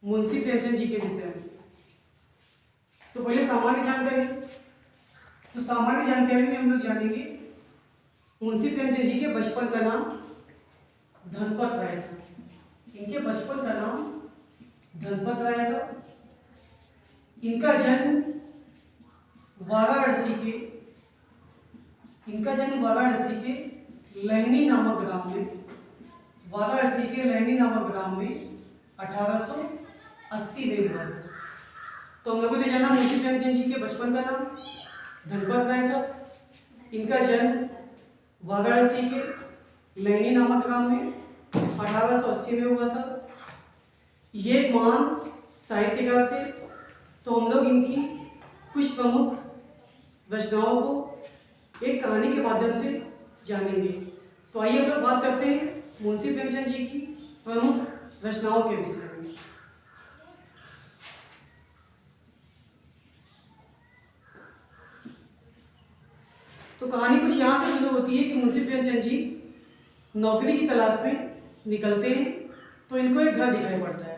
मुंशी प्रेमचंद जी के विषय में। तो पहले सामान्य जानकारी, तो सामान्य जानकारी में हम लोग जानेंगे मुंशी प्रेमचंद जी के बचपन का नाम धनपत राय था। इनके बचपन का नाम धनपत राय था। इनका जन्म वाराणसी के लहनी नामक ग्राम में 1880 में हुआ। तो हम लोगों ने जाना मुंशी प्रेमचंद जी के बचपन का नाम धनपत राय था। इनका जन्म वाराणसी के लहनी नामक ग्राम में 1880 में हुआ था। ये एक महान साहित्यकार थे। तो हम लोग इनकी कुछ प्रमुख रचनाओं को एक कहानी के माध्यम से जानेंगे। तो आइए हम लोग बात करते हैं मुंशी प्रेमचंद जी की प्रमुख रचनाओं के विषय में। तो कहानी कुछ यहाँ से शुरू होती है कि मुंशी प्रेमचंद जी नौकरी की तलाश में निकलते हैं। तो इनको एक घर दिखाई पड़ता है।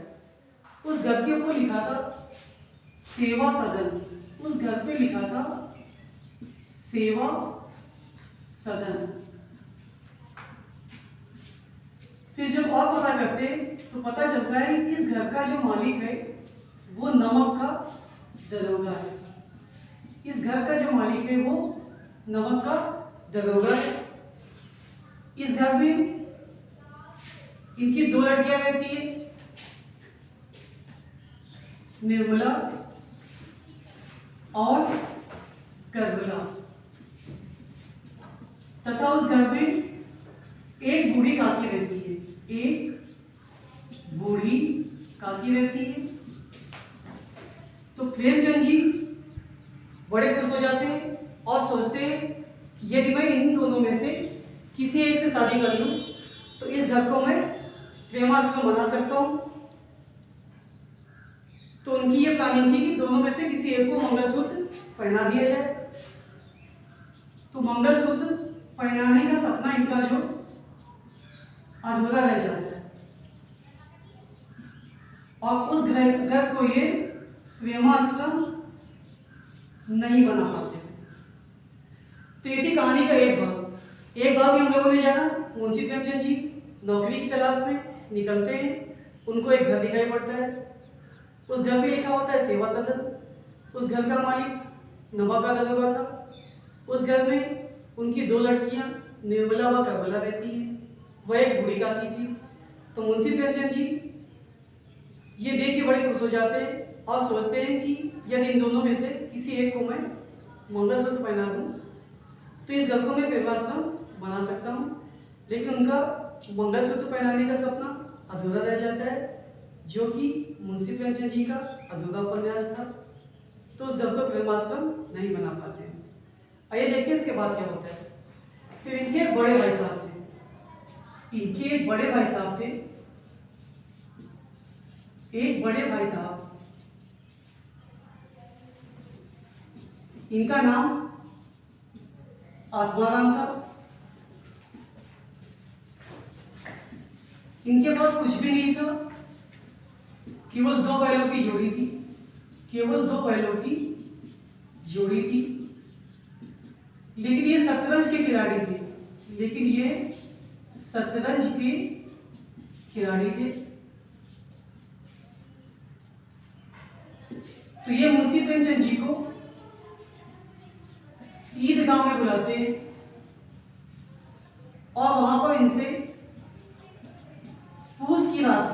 उस घर के ऊपर लिखा था सेवा सदन। उस घर पे लिखा था सेवा सदन। फिर जब और पता करते तो पता चलता है कि इस घर का जो मालिक है वो नमक का दरोगा है। इस घर का जो मालिक है वो नमक का दरोगा है। इस घर में इनकी 2 लड़कियां रहती है, निर्मला और करबला। तथा उस घर में एक बूढ़ी काकी रहती है। तो प्रेमचंद जी बड़े खुश हो जाते हैं और सोचते हैं कि यदि मैं इन दोनों में से किसी एक से शादी कर लूं तो इस घर को मैं प्रेमाश्रम बना सकता हूं। तो उनकी ये प्लानिंग थी कि दोनों में से किसी एक को मंगलसूत्र पहना दिया जाए। तो मंगलसूत्र पहनाने का सपना इनका जो अधूरा रह जाता है और उस घर को ये प्रेमाश्रम नहीं बना पाते। तो ये थी कहानी का एक भाग में हम लोगों ने जाना मुंशी प्रेमचंद जी नौकरी की तलाश में निकलते हैं। उनको एक घर दिखाई पड़ता है। उस घर पे लिखा होता है सेवा सदन। उस घर का मालिक नमक का दरोगा था। उस घर में उनकी 2 लड़कियां निर्मला व करबला रहती हैं। वह एक बूढ़ी काकी थी। तो मुंशी प्रेमचंद जी ये देख के बड़े खुश हो जाते हैं और सोचते हैं कि यदि इन दोनों में से किसी एक को मैं मंगलसूत्र पहना दूं तो इस घर को मैं प्रेमाश्रम बना सकता हूं। लेकिन उनका मंगलसूत्र पहनाने का सपना अधूरा रह जाता है, जो कि मुंशी प्रेमचंद जी का अधूरा उपन्यास था। तो उस घर को प्रेमाश्रम नहीं बना पाते हैं। आइए देखते हैं इसके बाद क्या होता है। फिर इनके एक बड़े भाई साहब थे। इनका नाम आत्माराम था। इनके पास कुछ भी नहीं था, केवल 2 बैलों की जोड़ी थी। लेकिन ये शतरंज के खिलाड़ी थे। तो ये मुंशी प्रेमचंद जी को ईदगाह में बुलाते हैं और वहां पर इनसे पूस की रात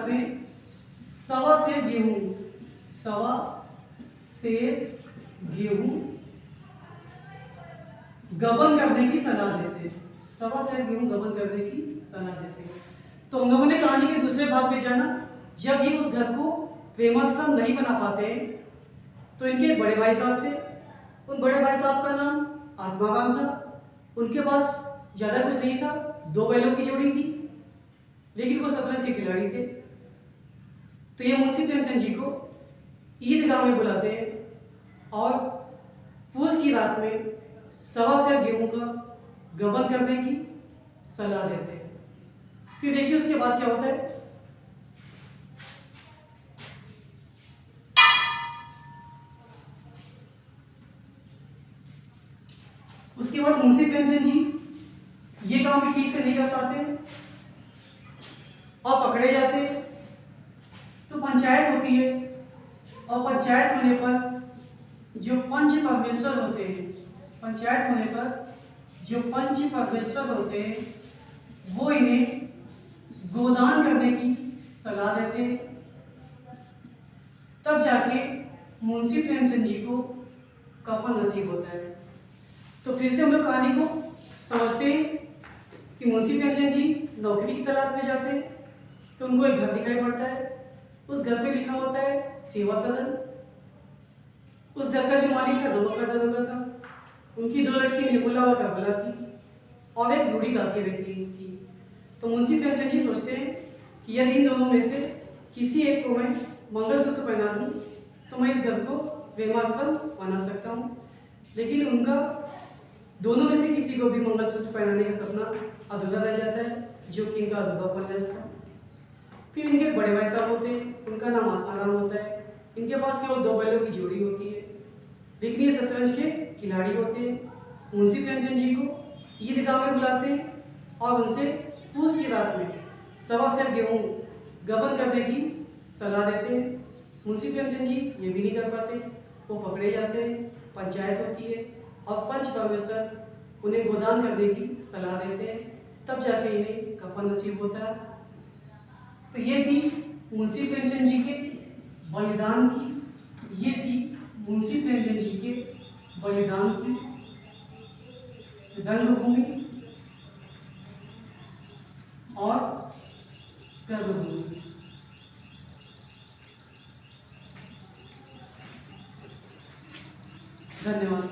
में 1.25 सेर गेहूं गबन करने की सलाह देते हैं। 1.25 सेर गेहूं गबन करने की सलाह देते हैं। तो हम लोगों ने कहानी के दूसरे भाग में जाना जब ये उस घर को प्रेमाश्रम नहीं बना पाते हैं तो इनके एक बड़े भाई साहब थे। उन बड़े भाई साहब का नाम आत्माराम था। उनके पास ज्यादा कुछ नहीं था, 2 बैलों की जोड़ी थी, लेकिन वो शतरंज के खिलाड़ी थे। तो ये मुंशी प्रेमचंद जी को ईदगाह में बुलाते हैं और पूस की रात में 1.25 सेर गेहूं का गबन करने की सलाह देते हैं। फिर देखिए उसके बाद क्या होता है। उसके बाद मुंशी प्रेमचंद जी ये काम भी ठीक से नहीं कर पाते और पकड़े जाते, तो पंचायत होती है और पंचायत होने पर जो पंच परमेश्वर होते हैं, पंचायत होने पर जो पंच परमेश्वर होते हैं वो इन्हें गोदान करने की सलाह देते हैं। तब जाके मुंशी प्रेमचंद जी को कफन नसीब होता है। तो फिर से हम लोग कहानी को समझते हैं कि मुंशी प्रेमचंद जी नौकरी की तलाश में जाते हैं, तो उनको एक घर दिखाई पड़ता है। उस घर पे लिखा होता है सेवा सदन। उस घर का जो मालिक था दो का दरोगा था। उनकी दो लड़की निर्मला और कमला थी और एक बूढ़ी काकी व्यक्ति थी। तो मुंशी प्रेमचंद जी सोचते हैं कि यदि इन दोनों में से किसी एक को मैं मंगलसूत्र पहना दूं तो मैं इस घर को प्रेमाश्रम बना सकता हूँ। लेकिन उनका दोनों में से किसी को भी मंगलसूत्र पहनाने का सपना अधूरा रह जाता है, जो कि इनका अधूरा प्रयास था। फिर इनके बड़े भाई साहब होते हैं, उनका नाम आत्माराम होता है। इनके पास केवल 2 बैलों की जोड़ी होती है, लेकिन ये शतरंज के खिलाड़ी होते हैं। मुंशी प्रेमचंद जी को ईदगाह में बुलाते हैं और उनसे पूस की रात में 1.25 सेर गेहूँ गबन करने की सलाह देते हैं। मुंशी प्रेमचंद जी ये भी नहीं कर पाते, वो पकड़े जाते हैं। पंचायत होती है और पंच परमेश्वर उन्हें गोदान करने की सलाह देते हैं। तब जाके इन्हें कफन नसीब होता है। तो ये थी मुंशी प्रेमचंद जी के बलिदान की, ये थी मुंशी प्रेमचंद जी के बलिदान की रंगभूमि और कर्मभूमि। धन्यवाद।